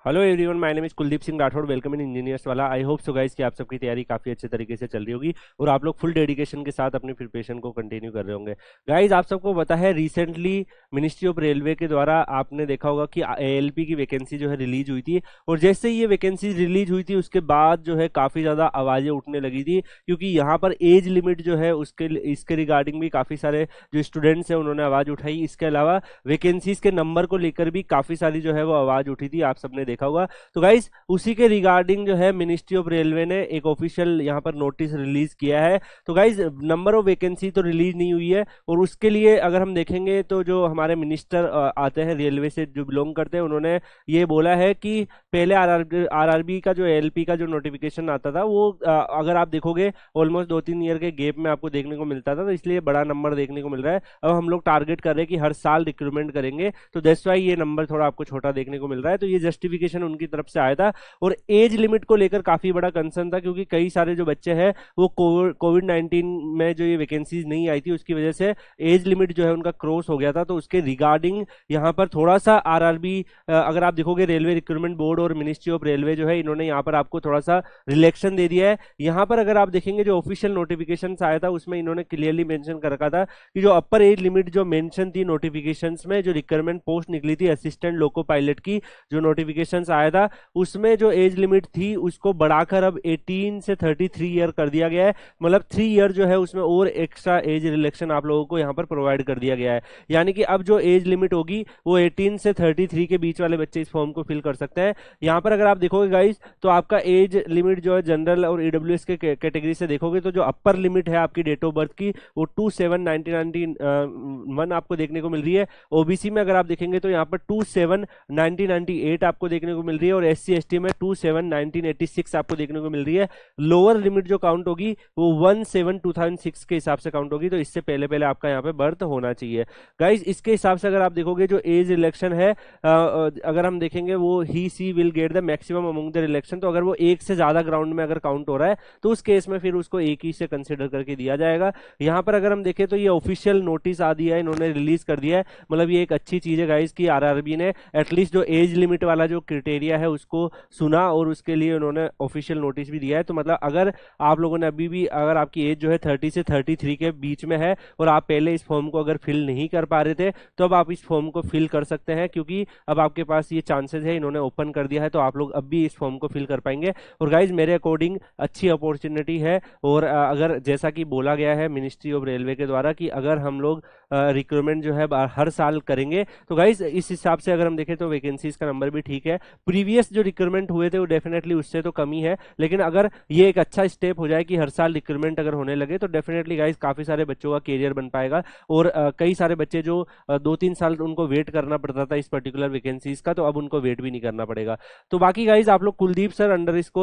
Hello everyone, my name is Kuldeep Singh Rathore. Welcome in engineers वाला। I hope so guys कि आप सबकी तैयारी काफी अच्छे तरीके से चल रही होगी और आप लोग फुल डेडिकेशन के साथ अपनी प्रिपरेशन को कंटिन्यू कर रहे होंगे। गाइस, आप सबको पता है रिसेंटली मिनिस्ट्री ऑफ रेलवे के द्वारा आपने देखा होगा कि एएलपी की वैकेंसी जो है रिलीज हुई थी। और जैसे ही ये वैकेंसी रिलीज हुई थी उसके बाद जो है काफी ज्यादा आवाजें उठने लगी थी, क्योंकि यहाँ पर एज लिमिट जो है उसके इसके रिगार्डिंग भी काफी सारे जो स्टूडेंट्स हैं उन्होंने आवाज उठाई। इसके अलावा वैकेंसीज के नंबर को लेकर भी काफी सारी जो है वो आवाज उठी थी, आप सबने देखा होगा। तो गाइस, उसी के रिगार्डिंग जो है मिनिस्ट्री ऑफ रेलवे ने एक ऑफिशियल यहाँ पर नोटिस रिलीज किया है। तो गाइस, नंबर ऑफ वैकेंसी तो रिलीज नहीं हुई है, और उसके लिए अगर हम देखेंगे तो जो हमारे मिनिस्टर आते हैं रेलवे से जो बिलोंग करते हैं, उन्होंने ये बोला है कि पहले आरआरबी का जो एएलपी का जो नोटिफिकेशन आता था वो अगर आप देखोगे ऑलमोस्ट 2-3 ईयर के गैप में आपको देखने को मिलता था, तो इसलिए बड़ा नंबर देखने को मिल रहा है। अब हम लोग टारगेट कर रहे हैं कि हर साल रिक्रूटमेंट करेंगे, तो दैट्स वाई ये नंबर थोड़ा आपको छोटा देखने को मिल रहा है। तो ये जस्टिफिकेशन उनकी तरफ से आया था। और एज लिमिट को लेकर काफी बड़ा कंसर्न था, क्योंकि कई सारे जो बच्चे हैं वो कोविड 19 में जो ये वैकेंसीज नहीं आई थी उसकी वजह से एज लिमिट जो है उनका क्रॉस हो गया था। तो उसके रिगार्डिंग यहाँ पर थोड़ा सा आरआरबी, अगर आप देखोगे रेलवे रिक्रूटमेंट बोर्ड और मिनिस्ट्री ऑफ रेलवे जो है इन्होंने यहाँ पर आपको थोड़ा सा रिलैक्शन दे दिया है। यहाँ पर अगर आप देखेंगे जो ऑफिशियल नोटिफिकेशन आया था उसमें इन्होंने क्लियरली मेंशन कर रखा था कि जो अपर एज लिमिट जो मेंशन थी नोटिफिकेशंस में, जो रिक्वायरमेंट पोस्ट निकली थी असिस्टेंट लोको पायलट की, जो नोटिफिकेशंस आया था उसमें जो एज लिमिट थी उसको बढ़ाकर अब 18 से 33 ईयर कर दिया गया है। मतलब 3 ईयर जो है उसमें और एक्स्ट्रा एज रिलैक्शन आप लोगों को यहाँ पर प्रोवाइड कर दिया गया है। यानी कि अब जो एज लिमिट होगी वो 18 से 33 के बीच वाले बच्चे इस फॉर्म को फिल कर सकते हैं। यहाँ पर अगर आप देखोगे गाइस, तो आपका एज लिमिट जो है जनरल और ईडब्ल्यूएस के कैटेगरी से देखोगे तो जो अपर लिमिट है आपकी डेट ऑफ बर्थ की वो 27/1991 आपको देखने को मिल रही है। ओबीसी में अगर आप देखेंगे तो यहाँ पर 27/1998 आपको देखने को मिल रही है, और एससी एसटी में 27/1986 आपको देखने को मिल रही है। लोअर लिमिट जो काउंट होगी वो 17/2006 के हिसाब से काउंट होगी, तो इससे पहले पहले आपका यहाँ पे बर्थ होना चाहिए। गाइज, इसके हिसाब से अगर आप देखोगे जो एज रिलेक्शन है, अगर हम देखेंगे वो he see will get the maximum among the reflection. तो अगर वो एक से ज्यादा ग्राउंड में अगर काउंट हो रहा है तो उस केस में फिर उसको एक ही से कंसिडर करके दिया जाएगा। यहाँ पर अगर हम देखें तो ये ऑफिशियल नोटिस आ दिया है, इन्होंने रिलीज कर दिया है। मतलब ये एक अच्छी चीज है गाइज कि आरआरबी ने एटलीस्ट जो एज लिमिट वाला जो क्राइटेरिया है उसको सुना और उसके लिए उन्होंने ऑफिशियल नोटिस भी दिया है। तो मतलब अगर आप लोगों ने अभी भी, अगर आपकी एज जो है 30 से 33 के बीच में है और आप पहले इस फॉर्म को अगर फिल नहीं कर पा रहे थे, तो अब आप इस फॉर्म को फिल कर सकते हैं, क्योंकि अब आपके पास ये चांसेस है, इन्होंने ओपन कर दिया है, तो आप लोग अब भी इस फॉर्म को फिल कर पाएंगे। और गाइज, मेरे अकॉर्डिंग अच्छी अपॉर्चुनिटी है। और अगर जैसा कि बोला गया है मिनिस्ट्री ऑफ रेलवे के द्वारा कि अगर हम लोग रिक्रूटमेंट जो है हर साल करेंगे, तो गाइज इस हिसाब से अगर हम देखें तो वैकेंसीज का नंबर भी ठीक है। प्रीवियस जो रिक्रूटमेंट हुए थे वो डेफिनेटली उससे तो कम ही है, लेकिन अगर ये एक अच्छा स्टेप हो जाए कि हर साल रिक्रूटमेंट अगर होने लगे, तो डेफिनेटली गाइज काफी सारे बच्चों का कैरियर बन पाएगा। और कई सारे बच्चे जो 2-3 साल उनको वेट करना पड़ता था इस पर्टिकुलर वैकेंसीज का, तो अब उनको वेट भी नहीं करना पड़ेगा। तो बाकी गाइज आप लोग Kuldeep sir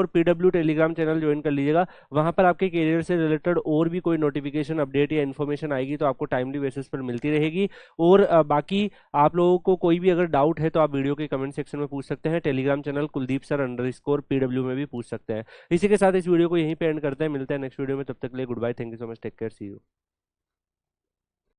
_PW Telegram channel join कर लीजिएगा। वहां पर आपके कैरियर से रिलेटेड और भी कोई नोटिफिकेशन अपडेट या इन्फॉर्मेशन आएगी तो आपको टाइमली बेसिस पर मिलती रहेगी। और बाकी आप लोगों को कोई भी अगर डाउट है तो आप वीडियो के कमेंट सेक्शन में पूछ सकते हैं। Telegram channel Kuldeep sir _PW में भी पूछ सकते हैं। इसी के साथ इस वीडियो को यहीं पे एंड करते हैं। मिलते हैं नेक्स्ट वीडियो में, तब तक के लिए good bye, thank you so much, take care, see you.